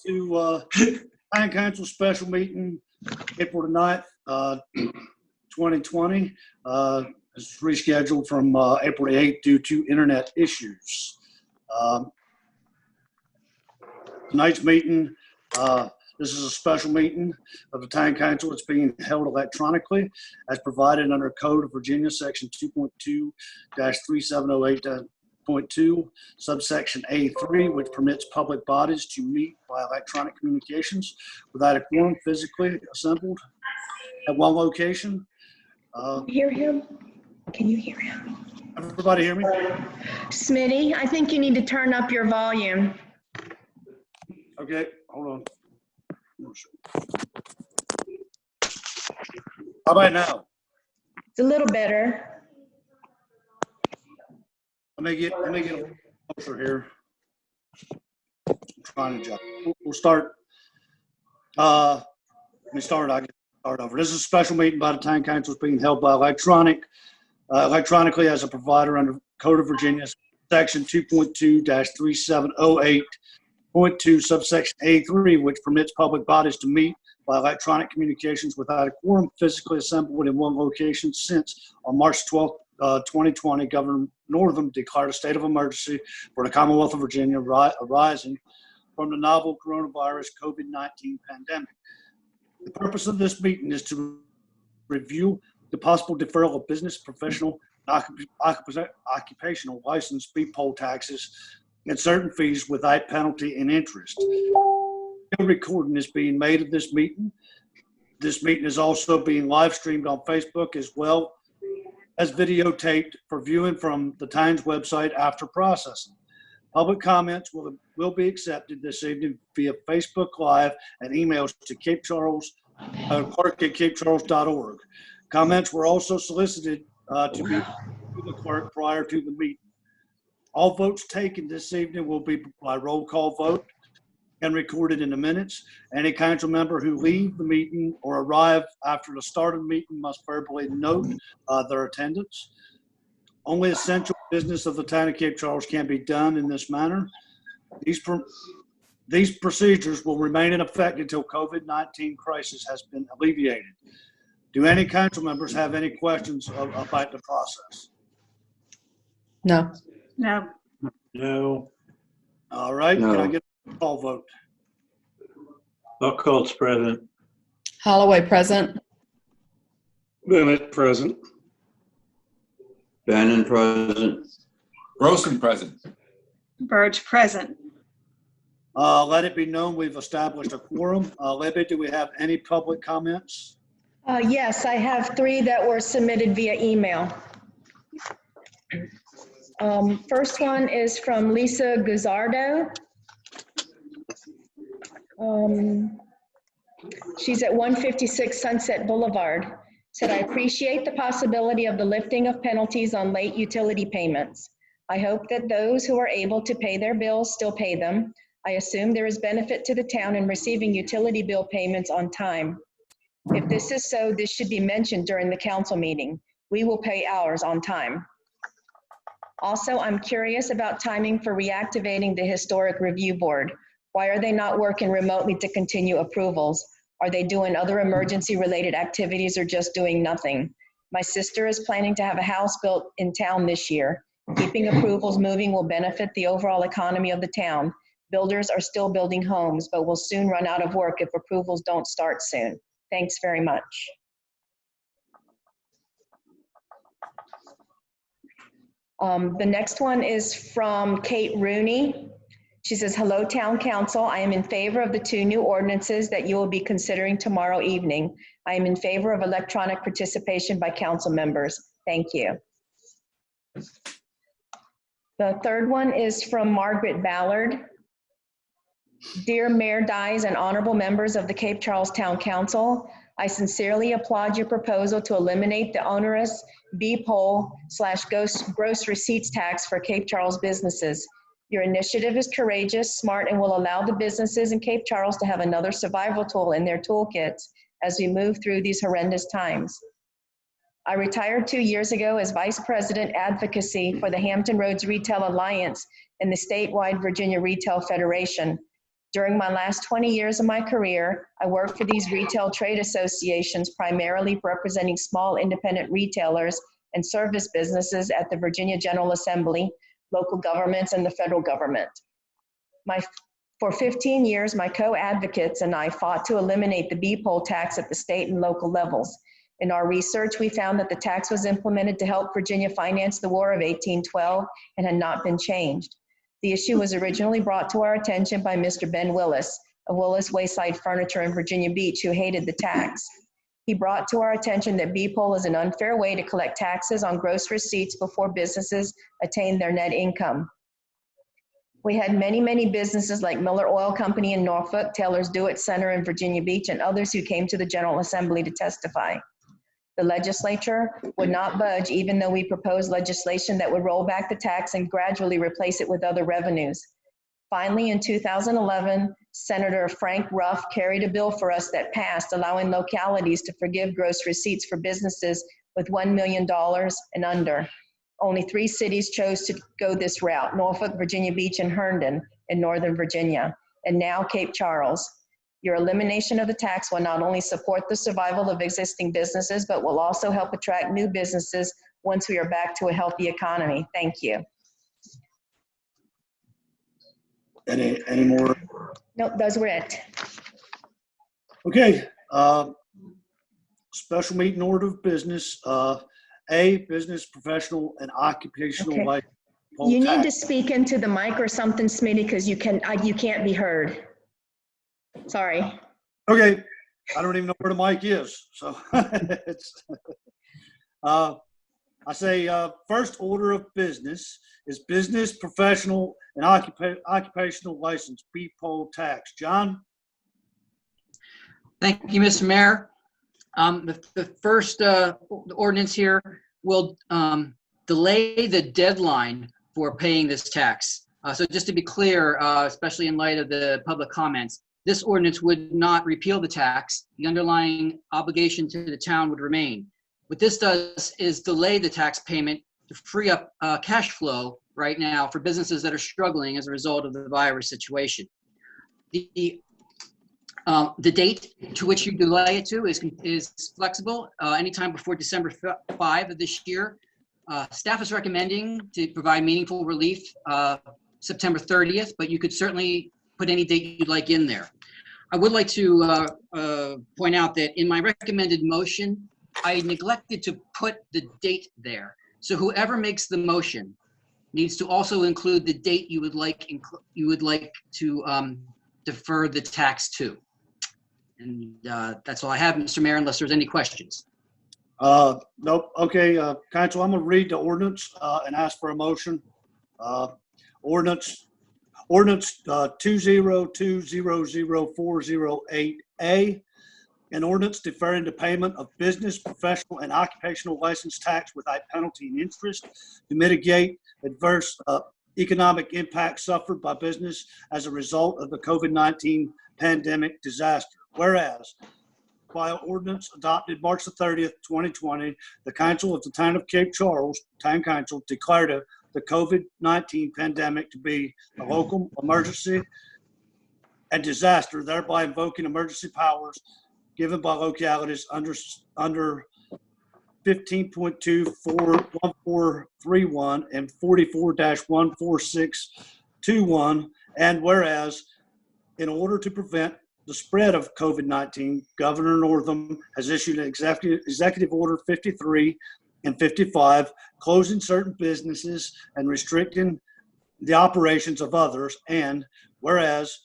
To Town Council special meeting, April the 9th, 2020. It's rescheduled from April the 8th due to internet issues. Tonight's meeting, this is a special meeting of the Town Council. It's being held electronically as provided under Code of Virginia, Section 2.2-3708.2, subsection A3, which permits public bodies to meet by electronic communications without a quorum physically assembled at one location. Hear him? Can you hear him? Everybody hear me? Smitty, I think you need to turn up your volume. Okay, hold on. How about now? It's a little better. Let me get a little closer here. I'm trying to jump. We'll start. Let me start. I can start over. This is a special meeting by the Town Council. It's being held by electronically as a provider under Code of Virginia, Section 2.2-3708.2, subsection A3, which permits public bodies to meet by electronic communications without a quorum physically assembled in one location. Since on March 12th, 2020, Governor Northam declared a state of emergency for the Commonwealth of Virginia arising from the novel coronavirus COVID-19 pandemic. The purpose of this meeting is to review the possible deferral of business, professional, occupational license, fee poll taxes, and certain fees without penalty and interest. No recording is being made of this meeting. This meeting is also being live streamed on Facebook as well as videotaped for viewing from the Times website after processing. Public comments will be accepted this evening via Facebook Live and emails to Cape Charles, clerk at capecharles.org. Comments were also solicited to be to the clerk prior to the meeting. All votes taken this evening will be by roll call vote and recorded in the minutes. Any council member who leave the meeting or arrive after the start of the meeting must verbally note their attendance. Only essential business of the town of Cape Charles can be done in this manner. These procedures will remain in effect until COVID-19 crisis has been alleviated. Do any council members have any questions about the process? No. No. No. All right, No. Can I get a call vote? Buckholz present. Holloway present. Bennett present. Bannon present. Grossman present. Burge present. Let it be known we've established a quorum. Libby, do we have any public comments? Yes, I have 3 that were submitted via email. First one is from Lisa Guzzardo. She's at 156 Sunset Boulevard. Said, I appreciate the possibility of the lifting of penalties on late utility payments. I hope that those who are able to pay their bills still pay them. I assume there is benefit to the town in receiving utility bill payments on time. If this is so, this should be mentioned during the council meeting. We will pay ours on time. Also, I'm curious about timing for reactivating the Historic Review Board. Why are they not working remotely to continue approvals? Are they doing other emergency-related activities or just doing nothing? My sister is planning to have a house built in town this year. Keeping approvals moving will benefit the overall economy of the town. Builders are still building homes, but will soon run out of work if approvals don't start soon. Thanks very much. The next one is from Kate Rooney. She says, hello, Town Council. I am in favor of the 2 new ordinances that you will be considering tomorrow evening. I am in favor of electronic participation by council members. Thank you. The third one is from Margaret Ballard. Dear Mayor Dyes and honorable members of the Cape Charles Town Council, I sincerely applaud your proposal to eliminate the onerous B-poll/gross receipts tax for Cape Charles businesses. Your initiative is courageous, smart, and will allow the businesses in Cape Charles to have another survival tool in their toolkits as we move through these horrendous times. I retired 2 years ago as Vice President Advocacy for the Hampton Roads Retail Alliance and the statewide Virginia Retail Federation. During my last 20 years of my career, I worked for these retail trade associations, primarily representing small independent retailers and service businesses at the Virginia General Assembly, local governments, and the federal government. For 15 years, my co-advocates and I fought to eliminate the B-poll tax at the state and local levels. In our research, we found that the tax was implemented to help Virginia finance the War of 1812 and had not been changed. The issue was originally brought to our attention by Mr. Ben Willis of Willis Wayside Furniture in Virginia Beach, who hated the tax. He brought to our attention that B-poll is an unfair way to collect taxes on gross receipts before businesses attain their net income. We had many businesses like Miller Oil Company in Norfolk, Taylor's Do-It Center in Virginia Beach, and others who came to the General Assembly to testify. The legislature would not budge, even though we proposed legislation that would roll back the tax and gradually replace it with other revenues. Finally, in 2011, Senator Frank Ruff carried a bill for us that passed, allowing localities to forgive gross receipts for businesses with $1 million and under. Only 3 cities chose to go this route: Norfolk, Virginia Beach, and Herndon in Northern Virginia, and now Cape Charles. Your elimination of the tax will not only support the survival of existing businesses, but will also help attract new businesses once we are back to a healthy economy. Thank you. Any more? Nope, those were it. Okay. Special meeting order of business. A, business, professional, and occupational Okay. license. You need to speak into the mic or something, Smitty, because you can't be heard. Sorry. Okay. I don't even know where the mic is. So it's, I say first order of business is business, professional, and occupational license, B-poll tax. John? Thank you, Mr. Mayor. The first ordinance here will delay the deadline for paying this tax. So just to be clear, especially in light of the public comments, this ordinance would not repeal the tax. The underlying obligation to the town would remain. What this does is delay the tax payment to free up cash flow right now for businesses that are struggling as a result of the virus situation. The date to which you delay it to is flexible, anytime before December 5 of this year. Staff is recommending to provide meaningful relief September 30th, but you could certainly put any date you'd like in there. I would like to point out that in my recommended motion, I neglected to put the date there. So whoever makes the motion needs to also include the date you would like to defer the tax to. And that's all I have, Mr. Mayor, unless there's any questions. Nope. Okay, Council, I'm going to read the ordinance and ask for a motion. Ordinance 202004008A, an ordinance deferring the payment of business, professional, and occupational license tax without penalty and interest to mitigate adverse economic impact suffered by business as a result of the COVID-19 pandemic disaster. Whereas, by ordinance adopted March the 30th, 2020, the Council of the Town of Cape Charles, Town Council, declared the COVID-19 pandemic to be a local emergency and disaster, thereby invoking emergency powers given by localities under 15.21431 and 44-14621. And whereas, in order to prevent the spread of COVID-19, Governor Northam has issued an executive order 53 and 55, closing certain businesses and restricting the operations of others. And whereas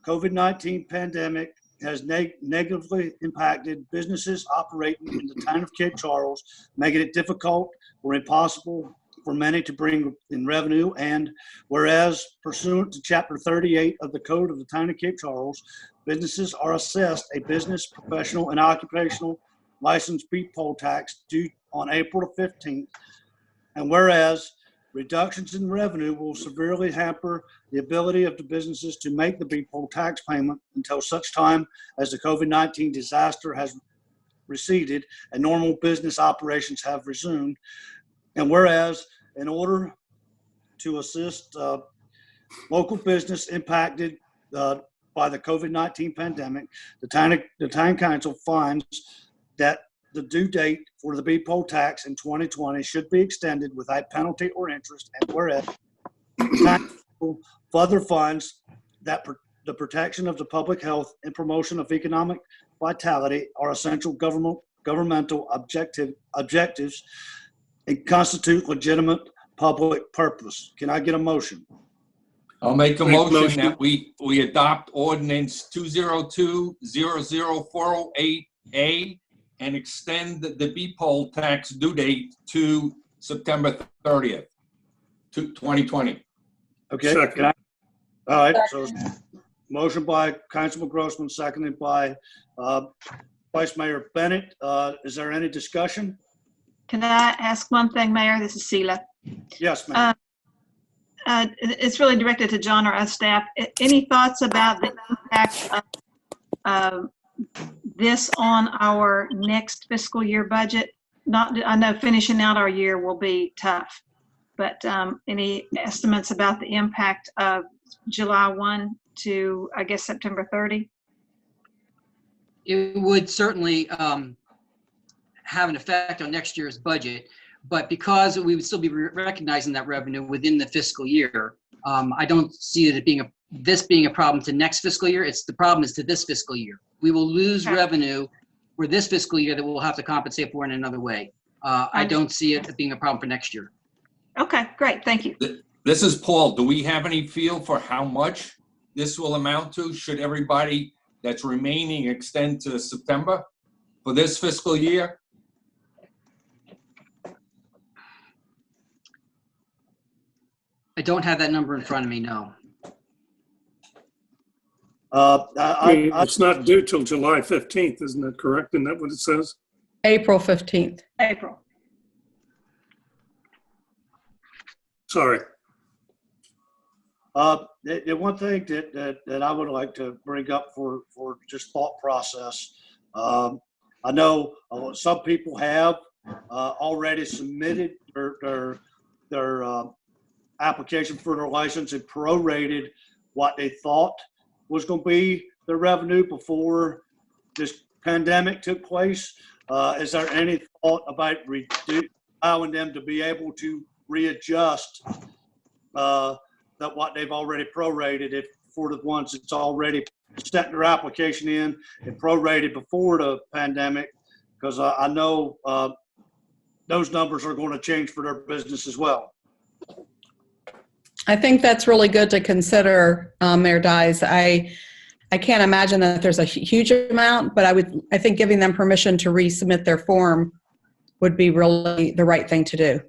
COVID-19 pandemic has negatively impacted businesses operating in the town of Cape Charles, making it difficult or impossible for many to bring in revenue. And whereas pursuant to Chapter 38 of the Code of the Town of Cape Charles, businesses are assessed a business, professional, and occupational license B-poll tax due on April 15th. And whereas reductions in revenue will severely hamper the ability of the businesses to make the B-poll tax payment until such time as the COVID-19 disaster has receded and normal business operations have resumed. And whereas, in order to assist local business impacted by the COVID-19 pandemic, the town council finds that the due date for the B-poll tax in 2020 should be extended without penalty or interest, and whereas the town council further finds that the protection of the public health and promotion of economic vitality are essential governmental objectives and constitute legitimate public purpose. Can I get a motion? I'll make a Make a motion motion. that we adopt ordinance 202-00408A and extend the B-poll tax due date to September 30th, 2020. Okay. Second. Can I- All right, so motion by Councilman Grossman, seconded by Vice Mayor Bennett. Is there any discussion? Can I ask one thing, Mayor? This is Sheila. Yes, ma'am. It's really directed to John or us staff. Any thoughts about the impact of this on our next fiscal year budget? I know finishing out our year will be tough, but any estimates about the impact of July 1 to, I guess, September 30? It would certainly have an effect on next year's budget, but because we would still be recognizing that revenue within the fiscal year, I don't see it being this being a problem to next fiscal year. The problem is to this fiscal year. We will lose Okay. revenue for this fiscal year that we'll have to compensate for in another way. I don't see it being a problem for next year. Okay, great. Thank you. This is Paul. Do we have any feel for how much this will amount to? Should everybody that's remaining extend to September for this fiscal year? I don't have that number in front of me, no. It's not due till July 15th, isn't that correct? Isn't that what it says? April 15th. April. Sorry. The one thing that I would like to bring up for just thought process, I know some people have already submitted their application for their license and prorated what they thought was going to be their revenue before this pandemic took place. Is there any thought about allowing them to be able to readjust that what they've already prorated if for the ones that's already sent their application in and prorated before the pandemic? Because I know those numbers are going to change for their business as well. I think that's really good to consider, Mayor Dyes. I can't imagine that there's a huge amount, but I think giving them permission to resubmit their form would be really the right thing to do.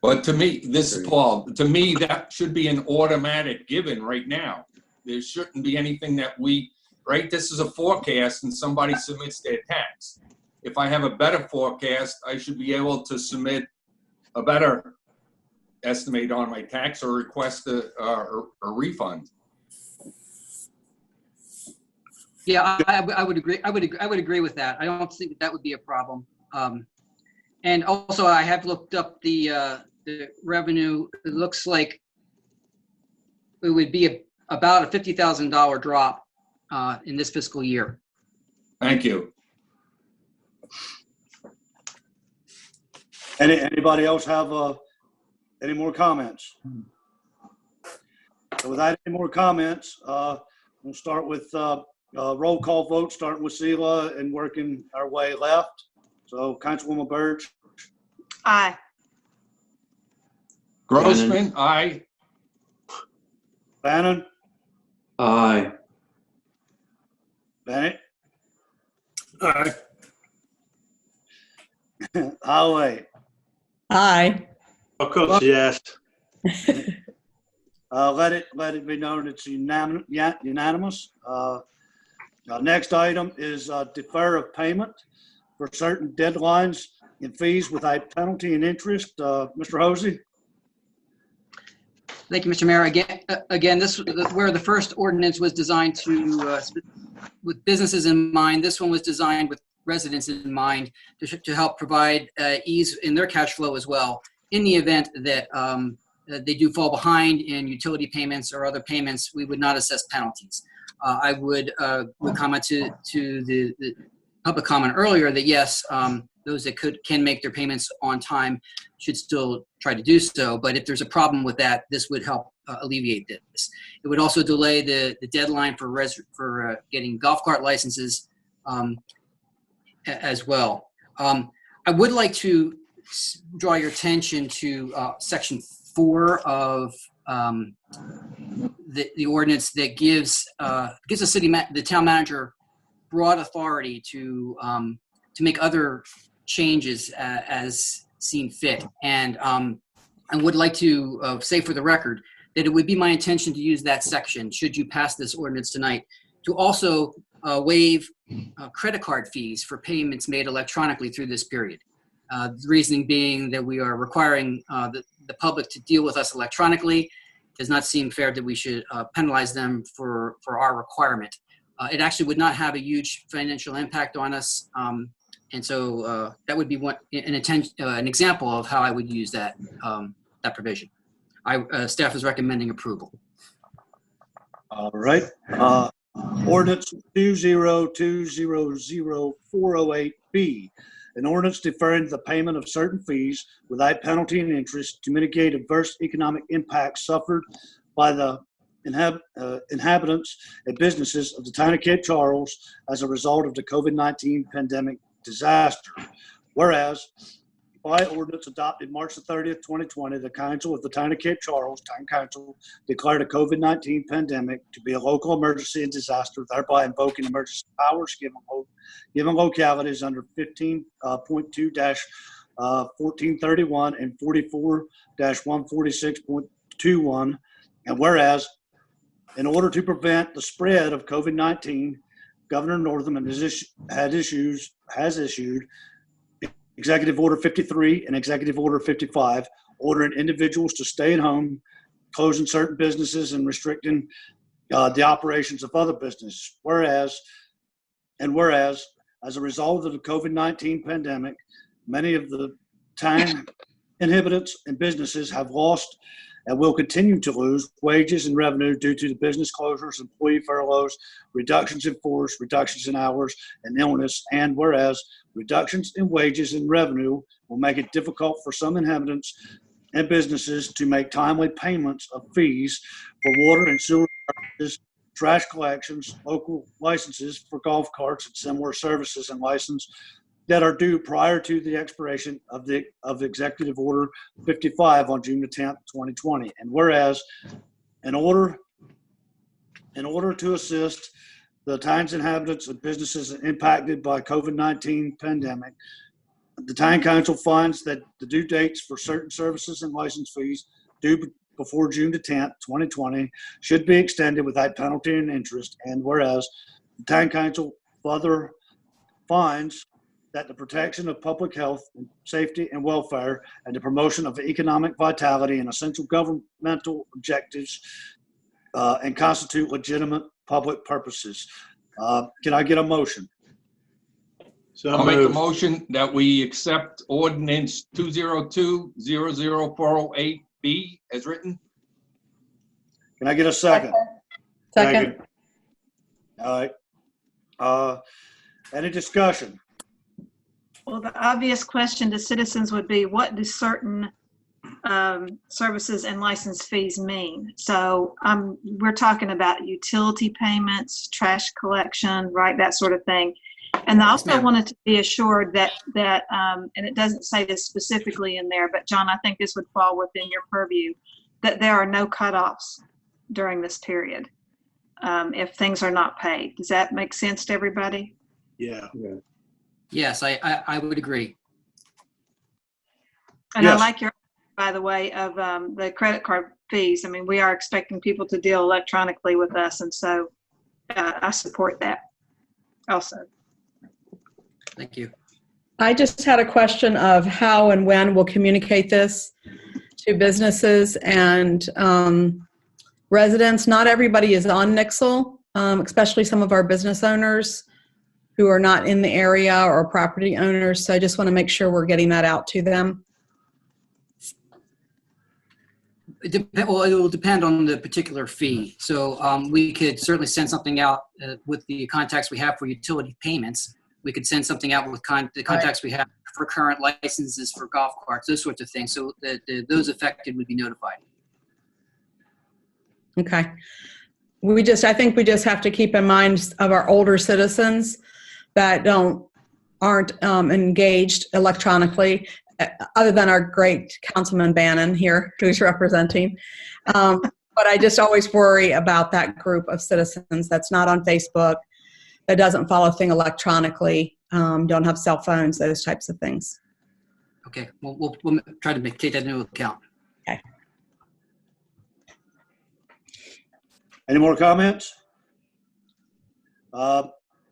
But to me, this is Paul, to me, that should be an automatic given right now. There shouldn't be anything that right? This is a forecast and somebody submits their tax. If I have a better forecast, I should be able to submit a better estimate on my tax or request a refund. Yeah, I would agree. I would agree with that. I don't think that would be a problem. And also, I have looked up the revenue. It looks like it would be about a $50,000 drop in this fiscal year. Thank you. Anybody else have any more comments? So without any more comments, we'll start with roll call vote, starting with Sheila and working our way left. So Councilwoman Burge, Aye. Grossman, aye. Bannon, Aye. Bennett, Aye. Holloway. Aye. Of course, yes. Let it be known it's unanimous. Next item is defer of payment for certain deadlines and fees without penalty and interest. Mr. Hosey? Thank you, Mr. Mayor. Again, this where the first ordinance was designed to with businesses in mind. This one was designed with residents in mind to help provide ease in their cash flow as well. In the event that they do fall behind in utility payments or other payments, we would not assess penalties. I would comment to the public comment earlier that yes, those that can make their payments on time should still try to do so. But if there's a problem with that, this would help alleviate this. It would also delay the deadline for getting golf cart licenses as well. I would like to draw your attention to Section 4 of the ordinance that gives the town manager broad authority to make other changes as seen fit. And I would like to say for the record that it would be my intention to use that section, should you pass this ordinance tonight, to also waive credit card fees for payments made electronically through this period. The reasoning being that we are requiring the public to deal with us electronically. It does not seem fair that we should penalize them for our requirement. It actually would not have a huge financial impact on us. And so that would be an example of how I would use that provision. Staff is recommending approval. All right. Ordinance 202000408B, an ordinance deferring the payment of certain fees without penalty and interest to mitigate adverse economic impacts suffered by the inhabitants and businesses of the town of Cape Charles as a result of the COVID-19 pandemic disaster. Whereas, by ordinance adopted March the 30th, 2020, the Council of the Town of Cape Charles, Town Council, declared a COVID-19 pandemic to be a local emergency and disaster, thereby invoking emergency powers given localities under 15.2-1431 and 44-146.21. And whereas, in order to prevent the spread of COVID-19, Governor Northam has issued Executive Order 53 and Executive Order 55, ordering individuals to stay at home, closing certain businesses, and restricting the operations of other businesses. Whereas, as a result of the COVID-19 pandemic, many of the town inhabitants and businesses have lost and will continue to lose wages and revenue due to the business closures, employee furloughs, reductions in force, reductions in hours, and illness. And whereas reductions in wages and revenue will make it difficult for some inhabitants and businesses to make timely payments of fees for water and sewer services, trash collections, local licenses for golf carts and similar services and license that are due prior to the expiration of Executive Order 55 on June the 10th, 2020. And whereas, in order to assist the town's inhabitants and businesses impacted by COVID-19 pandemic, the Town Council finds that the due dates for certain services and license fees due before June the 10th, 2020 should be extended without penalty and interest. And whereas, the Town Council further finds that the protection of public health, safety, and welfare, and the promotion of economic vitality and essential governmental objectives and constitute legitimate public purposes. Can I get a motion? I'll make a motion that we accept ordinance 202-00408B as written. Can I get a second? Second. All right. Any discussion? Well, the obvious question to citizens would be, what do certain services and license fees mean? So we're talking about utility payments, trash collection, right, that sort of thing. And I also wanted to be assured that and it doesn't say this specifically in there, but John, I think this would fall within your purview, that there are no cutoffs during this period if things are not paid. Does that make sense to everybody? Yeah. Yes, I would agree. And Yes. I like your, by the way, of the credit card fees. I mean, we are expecting people to deal electronically with us, and so I support that also. Thank you. I just had a question of how and when we'll communicate this to businesses and residents. Not everybody is on Nixle, especially some of our business owners who are not in the area or property owners. So I just want to make sure we're getting that out to them. Well, it will depend on the particular fee. So we could certainly send something out with the contacts we have for utility payments. We could send something out with the contacts we have for current licenses for golf carts, those sorts of things. So that those affected would be notified. Okay. I think we just have to keep in mind of our older citizens that aren't engaged electronically, other than our great Councilman Bannon here, who's representing. But I just always worry about that group of citizens that's not on Facebook, that doesn't follow things electronically, don't have cell phones, those types of things. Okay, we'll try to take that into account. Okay. Any more comments?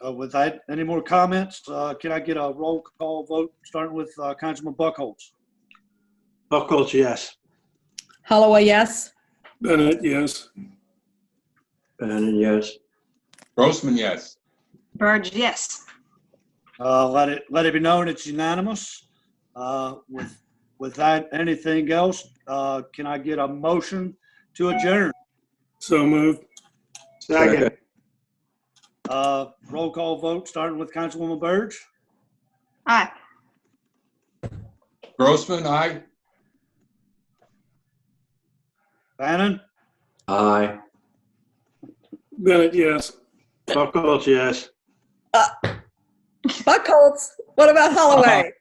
With that, any more comments? Can I get a roll call vote, starting with Councilman Buckholz? Buckholz, yes. Holloway, yes? Bennett, yes. Bannon, yes. Grossman, yes. Burge, yes. Let it be known it's unanimous. With that, anything else? Can I get a motion to adjourn? So moved. Second. Roll call vote, starting with Councilwoman Burge. Aye. Grossman, aye. Bannon, Aye. Bennett, yes. Buckholz, yes. Buckholz, what about Holloway?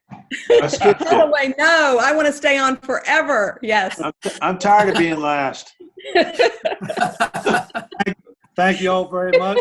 I skipped it. Holloway, no, I want to stay on forever. Yes. I'm tired of being last. thank you all very much.